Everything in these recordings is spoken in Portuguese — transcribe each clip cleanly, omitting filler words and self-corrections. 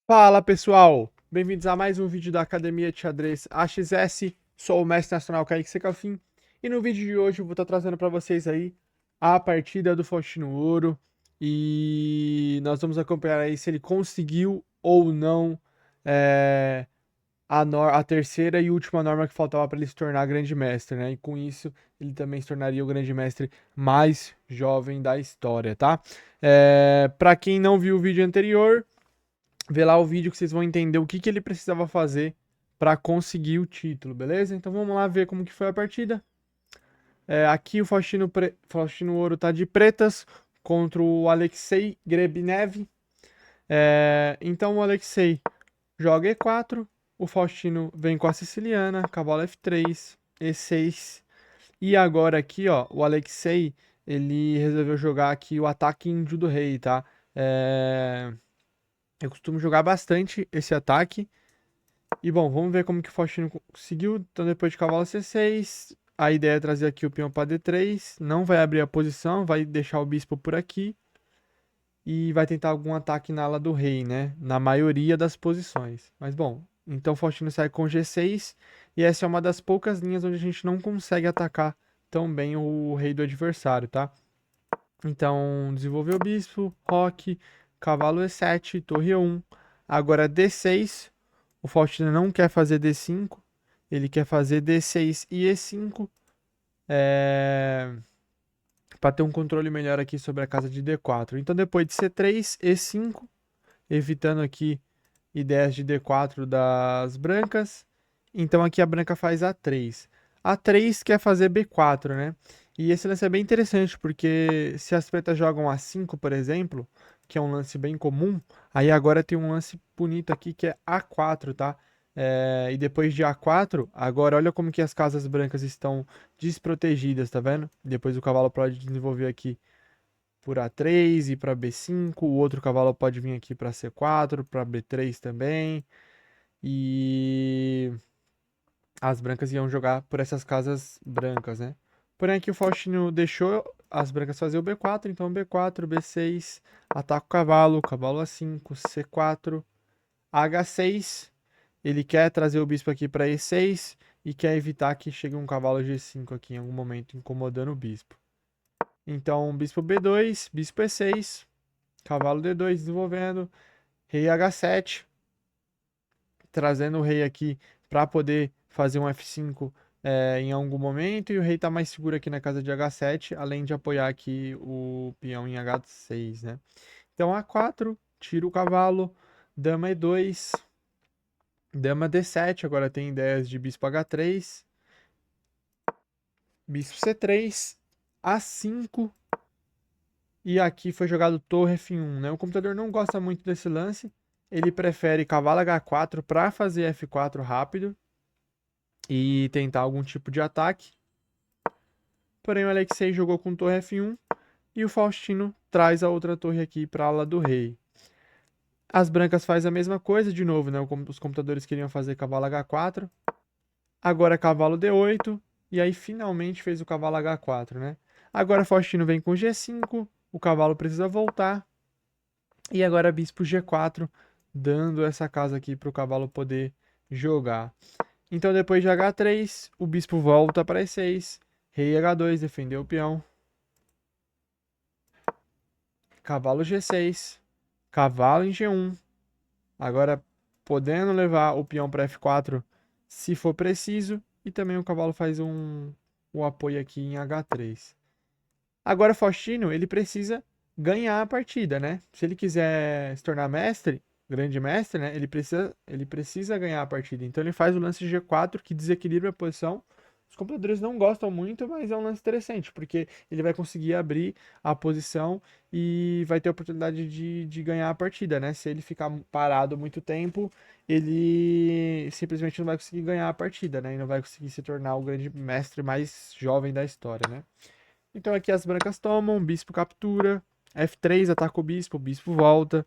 Fala pessoal, bem-vindos a mais um vídeo da Academia de Xadrez AXS. Sou o Mestre Nacional Kaique Secafim e no vídeo de hoje eu vou estar trazendo para vocês aí a partida do Faustino Ouro e nós vamos acompanhar aí se ele conseguiu ou não é, a terceira e última norma que faltava para ele se tornar grande mestre, né? E com isso ele também se tornaria o grande mestre mais jovem da história, tá? Para quem não viu o vídeo anterior, vê lá o vídeo que vocês vão entender o que, que ele precisava fazer para conseguir o título, beleza? Então vamos lá ver como que foi a partida. Aqui o Faustino Ouro tá de pretas contra o Alexei Grebnev. Então o Alexei joga E4, o Faustino vem com a siciliana, cavalo F3, E6. E agora aqui, ó, o Alexei, ele resolveu jogar aqui o ataque índio do rei, tá? Eu costumo jogar bastante esse ataque. E bom, vamos ver como que o Faustino conseguiu. Então depois de cavalo C6, a ideia é trazer aqui o peão para D3. Não vai abrir a posição, vai deixar o bispo por aqui. E vai tentar algum ataque na ala do rei, né? Na maioria das posições. Mas bom, então o Faustino sai com G6. E essa é uma das poucas linhas onde a gente não consegue atacar tão bem o rei do adversário, tá? Então, desenvolveu o bispo, roque, cavalo E7, torre E1. Agora D6. O Faustino não quer fazer D5. Ele quer fazer D6 e E5. Para ter um controle melhor aqui sobre a casa de D4. Então, depois de C3, E5. Evitando aqui ideias de D4 das brancas. Então, aqui a branca faz A3. A3 quer fazer B4, né? E esse lance é bem interessante, porque se as pretas jogam A5, por exemplo, que é um lance bem comum, aí agora tem um lance bonito aqui que é A4, tá? E depois de A4, agora olha como que as casas brancas estão desprotegidas, tá vendo? Depois o cavalo pode desenvolver aqui por A3 e para B5, o outro cavalo pode vir aqui para C4, para B3 também, e as brancas iam jogar por essas casas brancas, né? Porém aqui o Faustino deixou as brancas fazer o B4, então B4, B6, ataca o cavalo, cavalo A5, C4, H6, ele quer trazer o bispo aqui para E6 e quer evitar que chegue um cavalo G5 aqui em algum momento, incomodando o bispo. Então, bispo B2, bispo E6, cavalo D2 desenvolvendo, rei H7, trazendo o rei aqui para poder fazer um F5 em algum momento, e o rei está mais seguro aqui na casa de H7, além de apoiar aqui o peão em H6, né? Então A4, tira o cavalo, dama E2, dama D7, agora tem ideias de bispo H3, bispo C3, A5, e aqui foi jogado torre F1, né? O computador não gosta muito desse lance, ele prefere cavalo H4 para fazer F4 rápido e tentar algum tipo de ataque. Porém, o Alexei jogou com torre F1 e o Faustino traz a outra torre aqui para a ala do rei. As brancas fazem a mesma coisa, de novo, né? Os computadores queriam fazer cavalo H4. Agora cavalo D8. E aí finalmente fez o cavalo H4, né? Agora Faustino vem com G5. O cavalo precisa voltar. E agora bispo G4, dando essa casa aqui para o cavalo poder jogar. Então depois de H3, o bispo volta para E6. Rei H2, defendeu o peão. Cavalo G6. Cavalo em G1. Agora podendo levar o peão para F4 se for preciso. E também o cavalo faz um apoio aqui em H3. Agora Faustino, ele precisa ganhar a partida, né? Se ele quiser se tornar mestre, grande mestre, né? Ele precisa ganhar a partida. Então ele faz o lance G4 que desequilibra a posição. Os computadores não gostam muito, mas é um lance interessante, porque ele vai conseguir abrir a posição e vai ter a oportunidade de ganhar a partida, né? Se ele ficar parado muito tempo, ele simplesmente não vai conseguir ganhar a partida, né? E não vai conseguir se tornar o grande mestre mais jovem da história, né? Então aqui as brancas tomam, bispo captura, F3 ataca o bispo volta.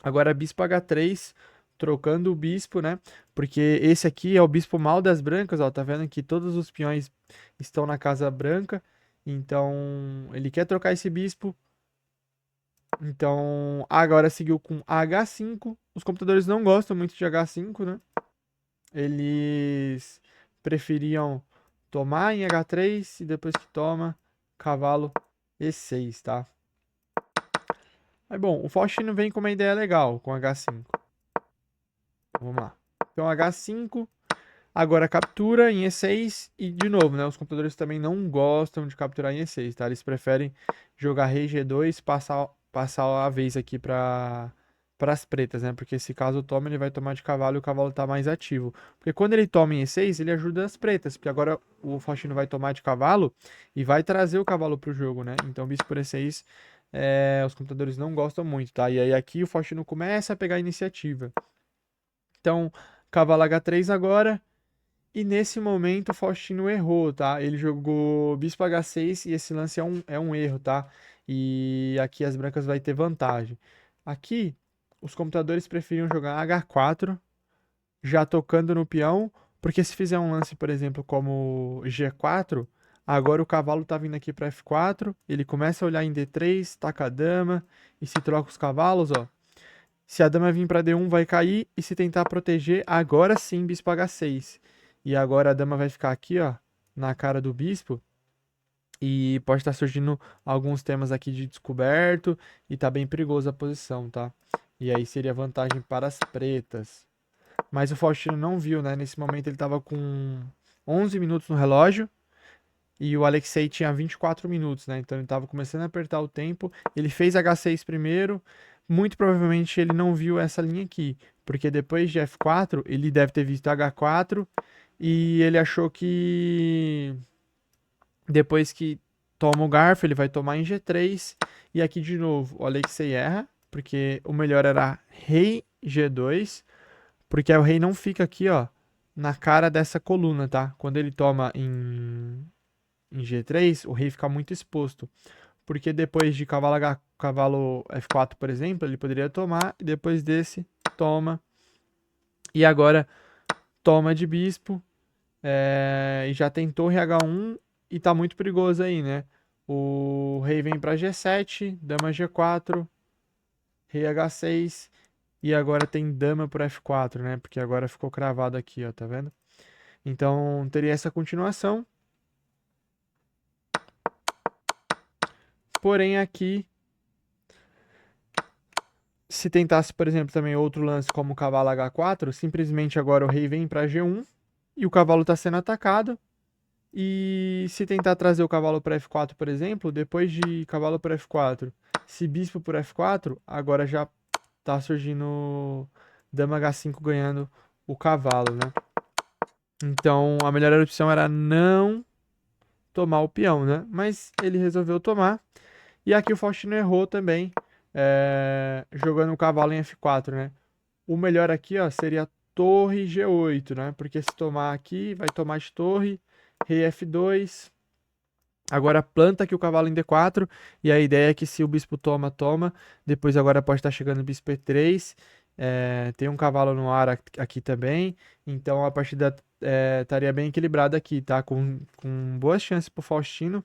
Agora bispo H3, trocando o bispo, né? Porque esse aqui é o bispo mal das brancas, ó. Tá vendo que todos os peões estão na casa branca. Então ele quer trocar esse bispo. Então, agora seguiu com H5. Os computadores não gostam muito de H5, né? Eles preferiam tomar em H3 e depois que toma, cavalo E6, tá? Mas bom, o Faustino vem com uma ideia legal com H5. Vamos lá. Então H5, agora captura em E6 e de novo, né? Os computadores também não gostam de capturar em E6, tá? Eles preferem jogar rei G2, passar a vez aqui para as pretas, né? Porque se caso tome, ele vai tomar de cavalo e o cavalo tá mais ativo. Porque quando ele toma em E6, ele ajuda as pretas, porque agora o Faustino vai tomar de cavalo e vai trazer o cavalo pro jogo, né? Então bispo por E6, os computadores não gostam muito, tá? E aí aqui o Faustino começa a pegar a iniciativa. Então, cavalo H3 agora. E nesse momento o Faustino errou, tá? Ele jogou bispo H6 e esse lance é um erro, tá? E aqui as brancas vai ter vantagem. Aqui, os computadores preferiam jogar H4, já tocando no peão, porque se fizer um lance, por exemplo, como G4, agora o cavalo tá vindo aqui para F4, ele começa a olhar em D3, taca a dama, e se troca os cavalos, ó. Se a dama vir para D1, vai cair. E se tentar proteger, agora sim, bispo H6. E agora a dama vai ficar aqui, ó, na cara do bispo. E pode estar surgindo alguns temas aqui de descoberto. E tá bem perigosa a posição, tá? E aí seria vantagem para as pretas. Mas o Faustino não viu, né? Nesse momento ele tava com 11 minutos no relógio. E o Alexei tinha 24 minutos, né? Então ele estava começando a apertar o tempo. Ele fez H6 primeiro. Muito provavelmente ele não viu essa linha aqui. Porque depois de F4, ele deve ter visto H4. E ele achou que depois que toma o garfo, ele vai tomar em G3. E aqui de novo, o Alexei erra. Porque o melhor era rei G2. Porque o rei não fica aqui, ó, na cara dessa coluna, tá? Quando ele toma em G3, o rei fica muito exposto. Porque depois de cavalo F4, por exemplo, ele poderia tomar, e depois desse, toma. E agora toma de bispo. E já tem torre H1 e tá muito perigoso aí, né? O rei vem para G7, dama G4, rei H6. E agora tem dama por F4, né? Porque agora ficou cravado aqui, ó, tá vendo? Então teria essa continuação. Porém, aqui se tentasse, por exemplo, também outro lance como o cavalo H4, simplesmente agora o rei vem para G1 e o cavalo está sendo atacado. E se tentar trazer o cavalo para F4, por exemplo, depois de cavalo para F4, se bispo por F4, agora já está surgindo dama H5 ganhando o cavalo, né? Então a melhor opção era não tomar o peão, né? Mas ele resolveu tomar. E aqui o Faustino errou também, jogando o cavalo em F4, né? O melhor aqui, ó, seria torre G8, né? Porque se tomar aqui, vai tomar de torre, rei F2. Agora planta aqui o cavalo em D4. E a ideia é que se o bispo toma, toma. Depois agora pode estar chegando o bispo E3. Tem um cavalo no ar aqui também. Então a partida estaria bem equilibrada aqui, tá? Com boas chances pro Faustino.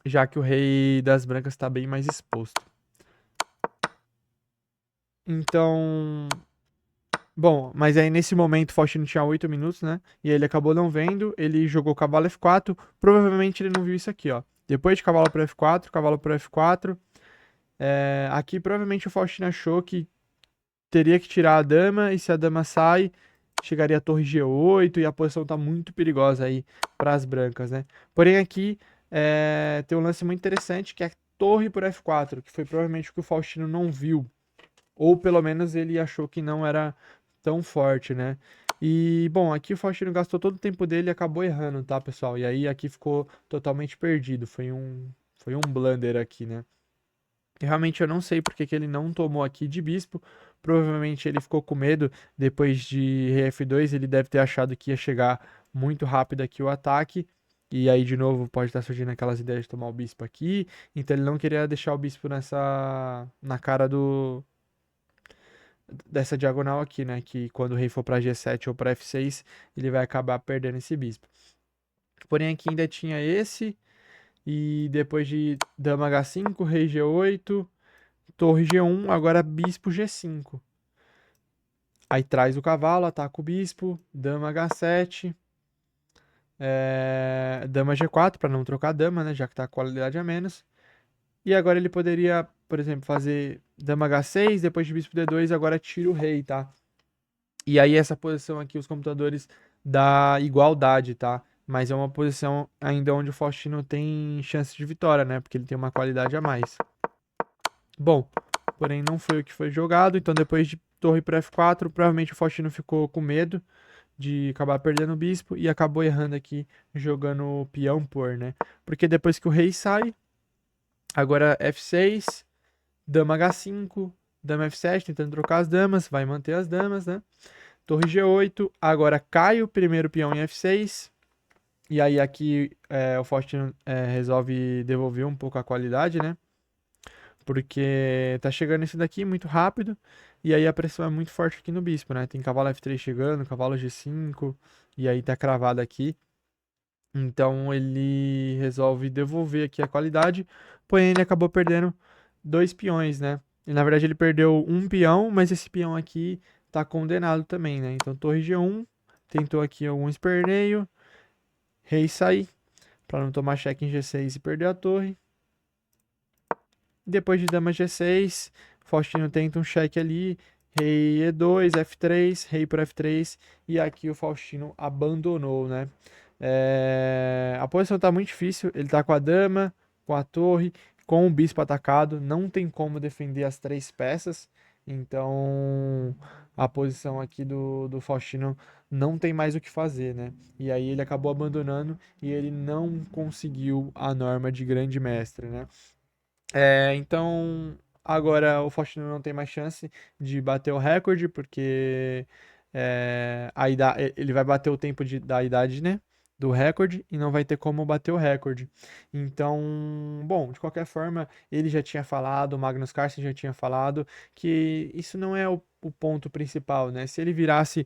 Já que o rei das brancas está bem mais exposto. Então, bom, mas aí nesse momento o Faustino tinha 8 minutos, né? E ele acabou não vendo, ele jogou cavalo F4. Provavelmente ele não viu isso aqui, ó. Depois de cavalo para F4, cavalo para F4. Aqui provavelmente o Faustino achou que teria que tirar a dama, e se a dama sai, chegaria a torre G8 e a posição tá muito perigosa aí para as brancas, né? Porém aqui tem um lance muito interessante que é torre por F4, que foi provavelmente o que o Faustino não viu. Ou pelo menos ele achou que não era tão forte, né? E, bom, aqui o Faustino gastou todo o tempo dele e acabou errando, tá, pessoal? E aí aqui ficou totalmente perdido. Foi um blunder aqui, né? E realmente eu não sei porque que ele não tomou aqui de bispo. Provavelmente ele ficou com medo depois de rei F2. Ele deve ter achado que ia chegar muito rápido aqui o ataque. E aí, de novo, pode estar surgindo aquelas ideias de tomar o bispo aqui. Então ele não queria deixar o bispo na cara dessa diagonal aqui, né? Que quando o rei for para G7 ou para F6, ele vai acabar perdendo esse bispo. Porém, aqui ainda tinha esse. E depois de dama H5, rei G8. torre G1, agora bispo G5. Aí traz o cavalo, ataca o bispo, dama H7, dama G4 para não trocar dama, né, já que tá com qualidade a menos. E agora ele poderia, por exemplo, fazer dama H6, depois de bispo D2, agora tira o rei, tá? E aí essa posição aqui os computadores dá igualdade, tá? Mas é uma posição ainda onde o Faustino tem chance de vitória, né? Porque ele tem uma qualidade a mais. Bom, porém não foi o que foi jogado, então depois de torre para F4, provavelmente o Faustino ficou com medo de acabar perdendo o bispo e acabou errando aqui jogando o peão por, né? Porque depois que o rei sai, agora F6, dama H5, dama F7, tentando trocar as damas, vai manter as damas, né? Torre G8, agora cai o primeiro peão em F6, e aí aqui o Faustino resolve devolver um pouco a qualidade, né? Porque tá chegando esse daqui muito rápido, e aí a pressão é muito forte aqui no bispo, né? Tem cavalo F3 chegando, cavalo G5, e aí tá cravado aqui. Então ele resolve devolver aqui a qualidade, porém ele acabou perdendo 2 peões, né? E na verdade ele perdeu um peão, mas esse peão aqui tá condenado também, né? Então torre G1, tentou aqui algum esperneio, rei sair, para não tomar cheque em G6 e perder a torre. Depois de dama G6, Faustino tenta um cheque ali, rei E2, F3, rei por F3, e aqui o Faustino abandonou, né? A posição tá muito difícil, ele tá com a dama, com a torre, com o bispo atacado, não tem como defender as 3 peças, então a posição aqui do Faustino não tem mais o que fazer, né? E aí ele acabou abandonando e ele não conseguiu a norma de grande mestre, né? Então, agora o Faustino não tem mais chance de bater o recorde, porque ele vai bater o tempo da idade, né? Do recorde e não vai ter como bater o recorde. Então, bom, de qualquer forma, ele já tinha falado, o Magnus Carlsen já tinha falado que isso não é o ponto principal, né? Se ele virasse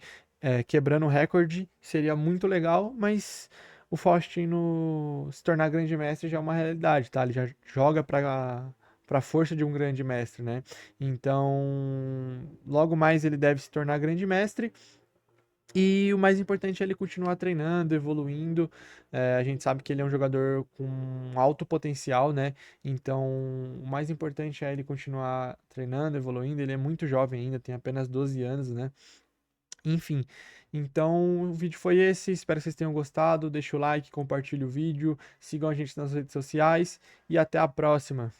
quebrando o recorde, seria muito legal, mas o Faustino se tornar grande mestre já é uma realidade, tá? Ele já joga para a força de um grande mestre, né? Então, logo mais ele deve se tornar grande mestre. E o mais importante é ele continuar treinando, evoluindo. A gente sabe que ele é um jogador com alto potencial, né? Então, o mais importante é ele continuar treinando, evoluindo. Ele é muito jovem ainda, tem apenas 12 anos, né? Enfim, então o vídeo foi esse. Espero que vocês tenham gostado. Deixa o like, compartilhe o vídeo, sigam a gente nas redes sociais e até a próxima.